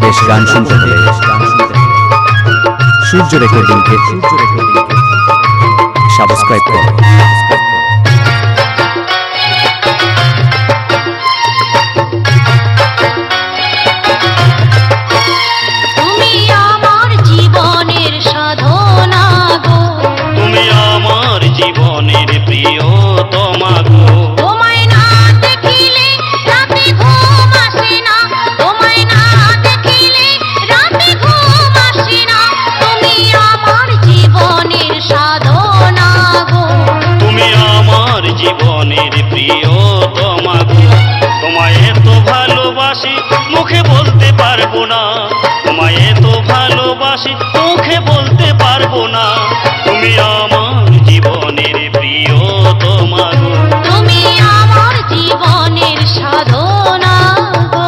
বেশ গান শুনতে হলে সূর্য রেকর্ডিংকে সাবস্ক্রাইব করো। জীবনের প্রিয়তমা গো, তোমায় না দেখিলে রাতে ঘুম আসে না, তোমায় না দেখিলে রাতে ঘুম আসে না, তুমি আমার জীবনের সাধনা গো, তুমি আমার জীবনের প্রিয়তমা গো। তোমায় এত ভালোবাসি মুখে বলতে পারবো না, তোমায় এত ভালোবাসি মুখে বলতে পারবো না, তুমি আমার জীবনের প্রিয়তমা গো, তুমি আমার জীবনের সাধনা গো।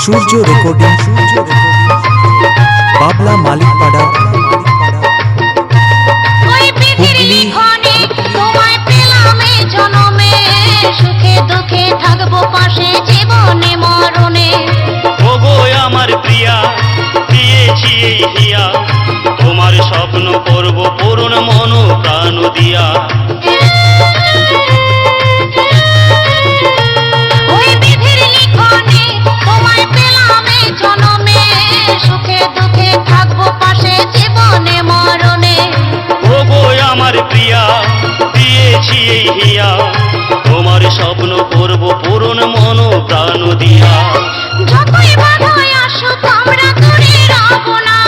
সূর্য রেকর্ডিং, বাবলা মালিকপাড়া, ওই পৃথিবীর লিখনে তোমায় পেলাম এই জনমে, সুখে দুঃখে থাকবো পাশে জীবনে মরণে। ওগো আমার প্রিয়া, দিয়েছি এই হিয়া, তোমার স্বপ্ন করব পূরণ মন প্রাণ দিয়া। ওই বিধির লিখনে তোমায় পেলাম এই জনমে, সুখে দুঃখে থাকবো পাশে জীবনে মরণে। ওগো আমার প্রিয়া, দিয়েছি এই হিয়া, তোমার স্বপ্ন করব পূরণ মন প্রাণ দিয়া। যতই বাধায় আসুক আমরা দূরে রব না,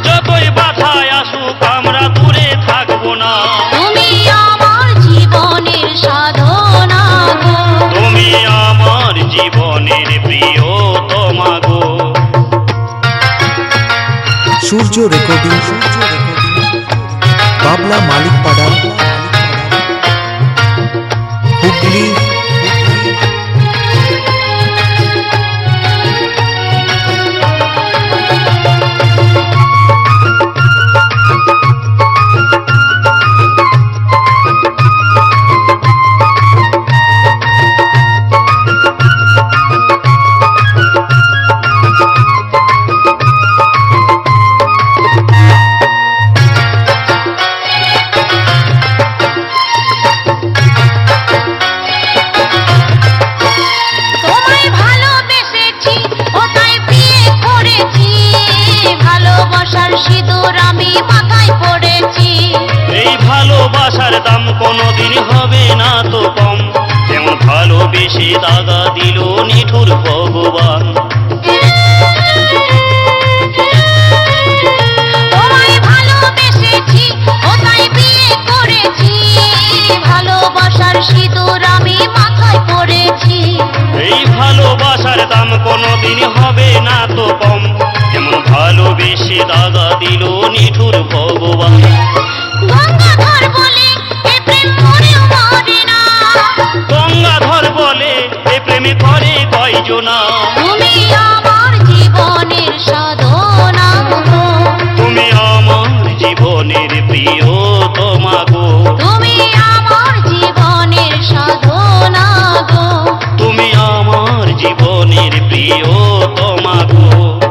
যতই বাধায় আসুক আমরা দূরে থাকবো না, তুমি আমার জীবনের সাধনা গো, তুমি আমার জীবনের প্রিয়তমা গো। সূর্য রেকর্ডিং, বাবলা মালিকপাড়া, হুগলি। তোমায় ভালোবেসেছি ও তাই বিয়ে করেছি, ভালোবাসার সিঁদুর আমি মাথায় পড়েছি। এই ভালোবাসার দাম কোনোদিন হবে না তো কম, যেমন ভালোবেসে দাগা দিল নিঠুর ভগবান। তোমায় ভালোবেসেছি ও তাই বিয়ে করেছি, ভালোবাসার সিঁদুর আমি মাথায় পড়েছি। এই ভালোবাসার দাম কোনোদিন হবে না তো কম, যেমন ভালোবেসে দাগা দিল নিঠুর ভগবান। গঙ্গাধর বলে এ প্রেম মরেও মরে না, গঙ্গাধর বলে এ প্রেমে করে কয়জনা, তুমি আমার জীবনের সাধনা গো, তুমি আমার জীবনের প্রিয়তমা গো, তুমি আমার জীবনের সাধনা গো, তুমি আমার জীবনের প্রিয়তমা গো।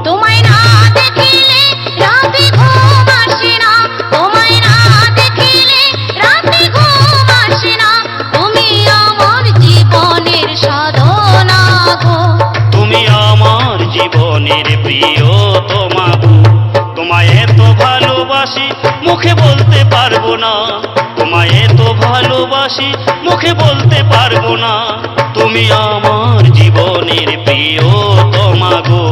তোমায় না দেখিলে রাতে ঘুম আসে না, তোমায় না দেখিলে রাতে ঘুম আসে না, তুমি আমার জীবনের সাধনা গো, তুমি আমার জীবনের প্রিয়তমা গো। তোমায় এত ভালোবাসি মুখে বলতে পারবো না, তোমায় এত ভালোবাসি মুখে বলতে পারবো না, তুমি আমার জীবনের প্রিয়তমা গো।